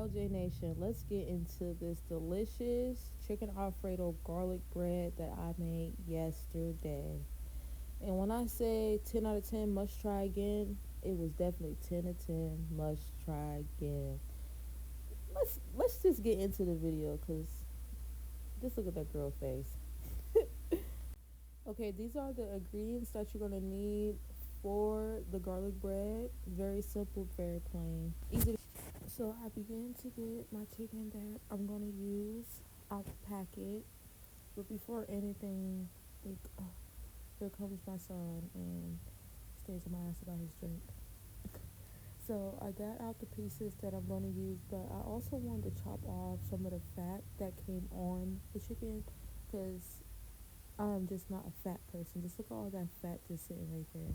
LJ.Nation. Let's get into this delicious chicken Alfredo garlic bread that I made yesterday. And when I say 10 out of 10 must try again, it was definitely 10 out of 10 must try again. Let's just get into the video cuz just look at that girl face. Okay, these are the ingredients that you're going to need for the garlic bread. Very simple, very plain. Easy. So I began to get my chicken that I'm going to use out the packet. But before anything, like, here comes my son and stays on my ass about his drink. So I got out the pieces that I'm going to use, but I also wanted to chop off some of the fat that came on the chicken because I'm just not a fat person. Just look at all that fat just sitting right there.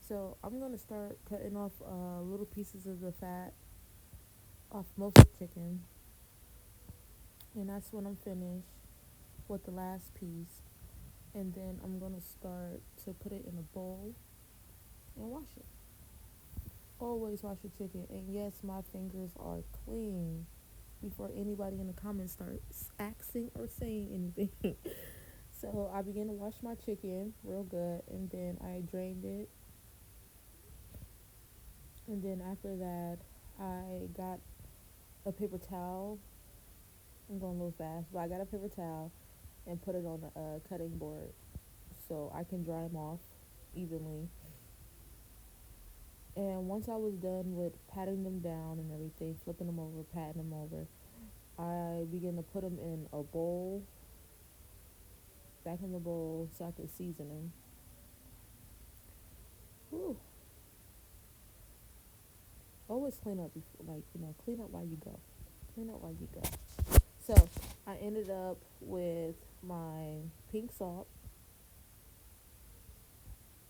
So I'm going to start cutting off little pieces of the fat off most of the chicken. And that's when I'm finished with the last piece. And then I'm going to start to put it in a bowl and wash it. Always wash your chicken. And yes, my fingers are clean before anybody in the comments starts asking or saying anything. So I began to wash my chicken real good, and then I drained it. And then after that, I got a paper towel. I'm going a little fast, but I got a paper towel and put it on a cutting board so I can dry them off evenly. And once I was done with patting them down and everything, flipping them over, patting them over, I began to put them in a bowl, back in the bowl so I could season them. Whew. Always clean up before, clean up while you go. Clean up while you go. So I ended up with my pink salt.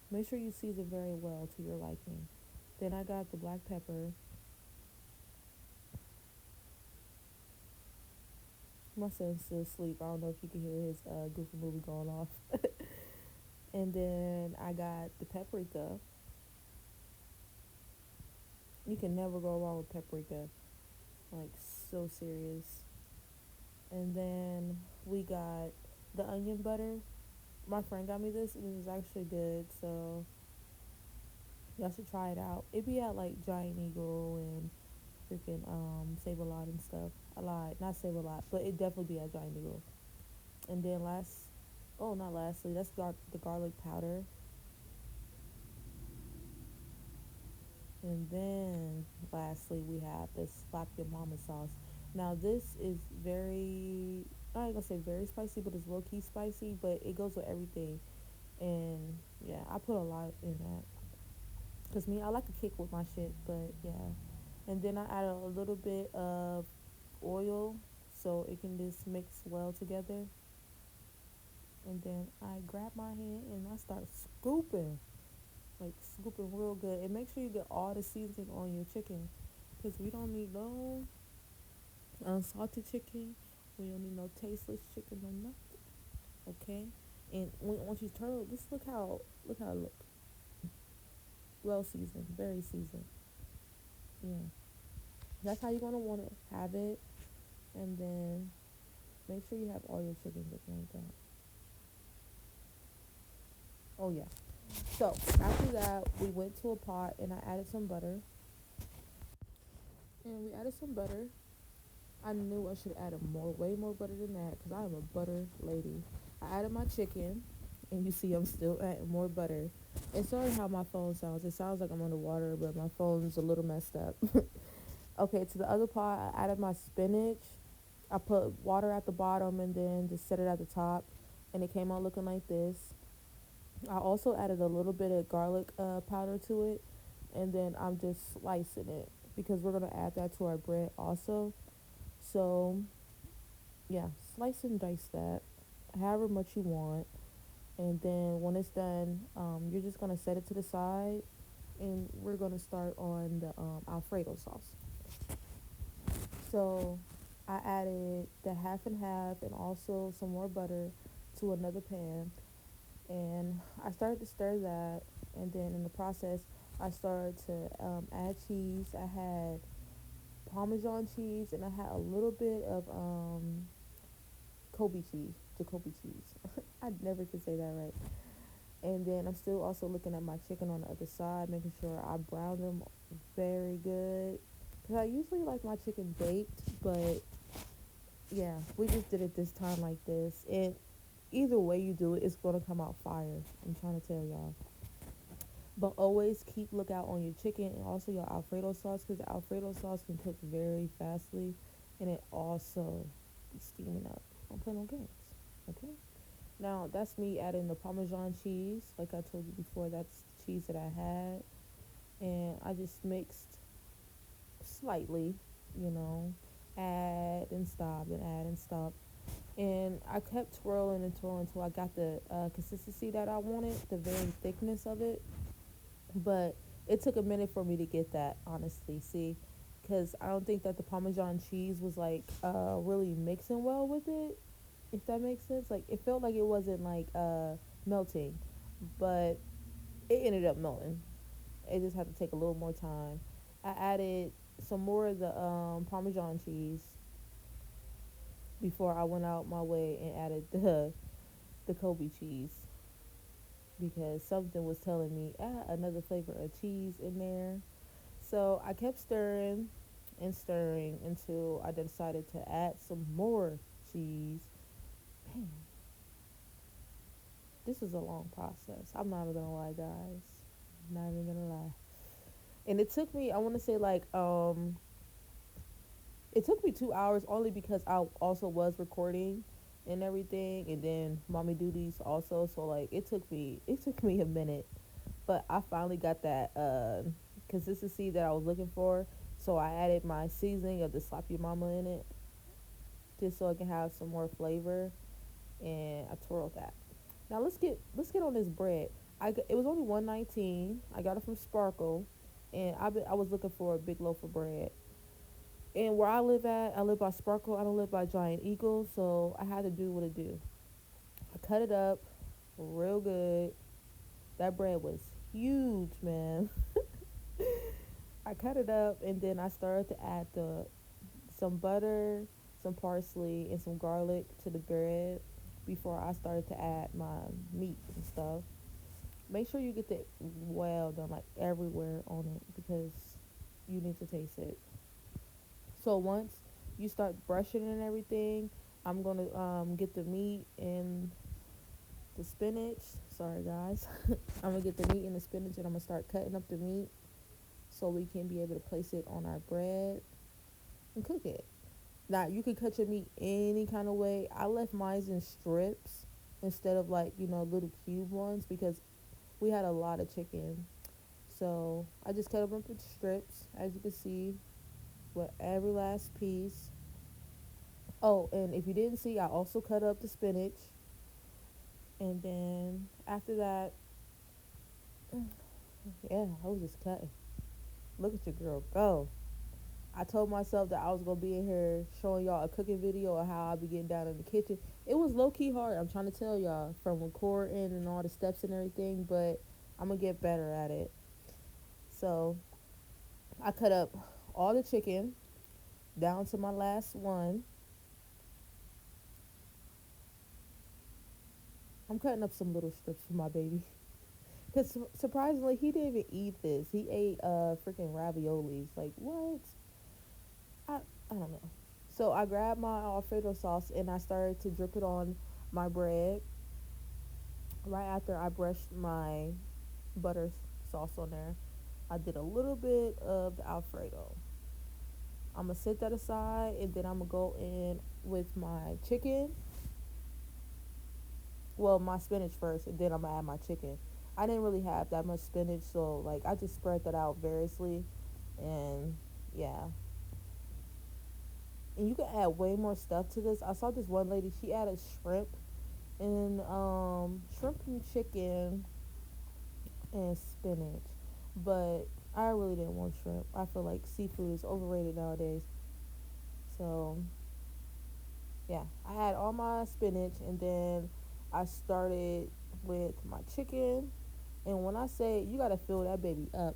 Make sure you season very well to your liking. Then I got the black pepper. My son's still asleep. I don't know if you can hear his goofy movie going off. And then I got the paprika. You can never go wrong with paprika. Like, so serious. And then we got the onion butter. My friend got me this, and it was actually good. So y'all should try it out. It be at like Giant Eagle and freaking Save a Lot and stuff. A lot, not Save a Lot, but it definitely be at Giant Eagle. And then not lastly, that's the garlic powder. And then lastly, we have the slap your mama sauce. Now this is very, I ain't gonna say very spicy, but it's low key spicy. But it goes with everything. And yeah, I put a lot in that. Cause me, I like a kick with my shit. But yeah, and then I add a little bit of oil so it can just mix well together. And then I grab my hand and I start scooping, like scooping real good. And make sure you get all the seasoning on your chicken, because we don't need no unsalted chicken. We don't need no tasteless chicken or nothing. Okay. And once you turn it, just look how it look. Well seasoned, very seasoned. Yeah, that's how you're gonna want to have it. And then make sure you have all your chicken looking like that. Oh yeah. So after that, we went to a pot and I added some butter. And we added some butter. I knew I should add way more butter than that, because I am a butter lady. I added my chicken, and you see I'm still adding more butter. And sorry how my phone sounds. It sounds like I'm underwater, but my phone's a little messed up. Okay, to the other pot, I added my spinach. I put water at the bottom and then just set it at the top, and it came out looking like this. I also added a little bit of garlic powder to it, and then I'm just slicing it because we're gonna add that to our bread also. So yeah, slice and dice that however much you want, and then when it's done, you're just gonna set it to the side, and we're gonna start on the Alfredo sauce. So I added the half and half, and also some more butter to another pan, and I started to stir that, and then in the process, I started to add cheese. I had Parmesan cheese, and I had a little bit of Kobe cheese, Jacoby cheese. I never could say that right. And then I'm still also looking at my chicken on the other side, making sure I brown them very good. Cause I usually like my chicken baked, but yeah, we just did it this time like this. And either way you do it, it's gonna come out fire. I'm trying to tell y'all. But always keep lookout on your chicken and also your Alfredo sauce, because the Alfredo sauce can cook very fastly, and it also be steaming up. Don't play no games, okay? Now that's me adding the Parmesan cheese. Like I told you before, that's the cheese that I had, and I just mixed slightly, you know, add and stop and add and stop. And I kept twirling and twirling until I got the consistency that I wanted, the very thickness of it. But it took a minute for me to get that, honestly. See, because I don't think that the Parmesan cheese was like really mixing well with it, if that makes sense. Like it felt like it wasn't like melting, but it ended up melting. It just had to take a little more time. I added some more of the Parmesan cheese before I went out my way and added the Kobe cheese, because something was telling me another flavor of cheese in there. So I kept stirring and stirring until I decided to add some more cheese. Man, this is a long process. I'm not even gonna lie, guys. I'm not even gonna lie. And it took me, I want to say like it took me 2 hours only because I also was recording and everything, and then mommy duties also. So like it took me a minute, but I finally got that consistency that I was looking for. So I added my seasoning of the slap your mama in it, just so it can have some more flavor, and I twirled that. Now let's get on this bread. It was only 119. I got it from Sparkle, and I was looking for a big loaf of bread. And where I live at, I live by Sparkle. I don't live by Giant Eagle, so I had to do what it do. I cut it up real good. That bread was huge, man. I cut it up, and then I started to add the some butter, some parsley, and some garlic to the bread before I started to add my meat and stuff. Make sure you get that well done, like everywhere on it, because you need to taste it. So once you start brushing and everything, I'm gonna get the meat and the spinach. Sorry guys, I'm gonna get the meat and the spinach, and I'm gonna start cutting up the meat so we can be able to place it on our bread and cook it. Now you can cut your meat any kind of way. I left mine in strips instead of like little cube ones, because we had a lot of chicken. So I just cut them up in strips, as you can see, with every last piece. Oh, and if you didn't see, I also cut up the spinach. And then after that, yeah, I was just cutting. Look at your girl go. I told myself that I was gonna be in here showing y'all a cooking video of how I be getting down in the kitchen. It was low key hard. I'm trying to tell y'all, from recording and all the steps and everything, but I'm gonna get better at it. So I cut up all the chicken down to my last one. I'm cutting up some little strips for my baby. Cause surprisingly, he didn't even eat this. He ate freaking raviolis. Like what? I don't know. So I grabbed my Alfredo sauce and I started to drip it on my bread. Right after I brushed my butter sauce on there, I did a little bit of the Alfredo. I'm gonna set that aside, and then I'm gonna go in with my chicken. Well, my spinach first, and then I'm gonna add my chicken. I didn't really have that much spinach, so like I just spread that out variously, and yeah. And you can add way more stuff to this. I saw this one lady; she added shrimp and chicken and spinach, but I really didn't want shrimp. I feel like seafood is overrated nowadays. So yeah, I had all my spinach, and then I started with my chicken. And when I say you gotta fill that baby up,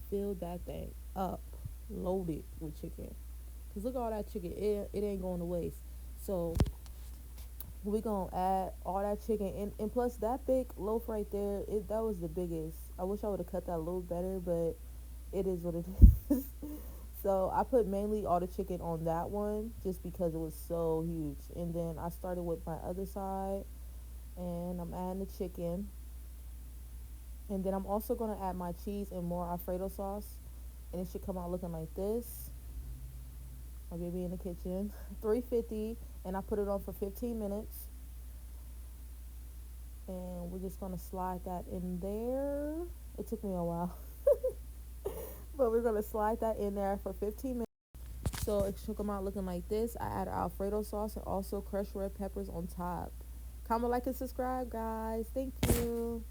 fill that thing up, load it with chicken. because look at all that chicken. It ain't going to waste. So we gonna add all that chicken and plus that big loaf right there. That was the biggest. I wish I would have cut that a little better, but it is what it is. So I put mainly all the chicken on that one just because it was so huge. And then I started with my other side, and I'm adding the chicken. And then I'm also going to add my cheese and more Alfredo sauce. And it should come out looking like this. My baby in the kitchen. 350. And I put it on for 15 minutes. And we're just going to slide that in there. It took me a while. But we're going to slide that in there for 15 minutes. So it should come out looking like this. I add Alfredo sauce and also crushed red peppers on top. Comment, like, and subscribe, guys. Thank you.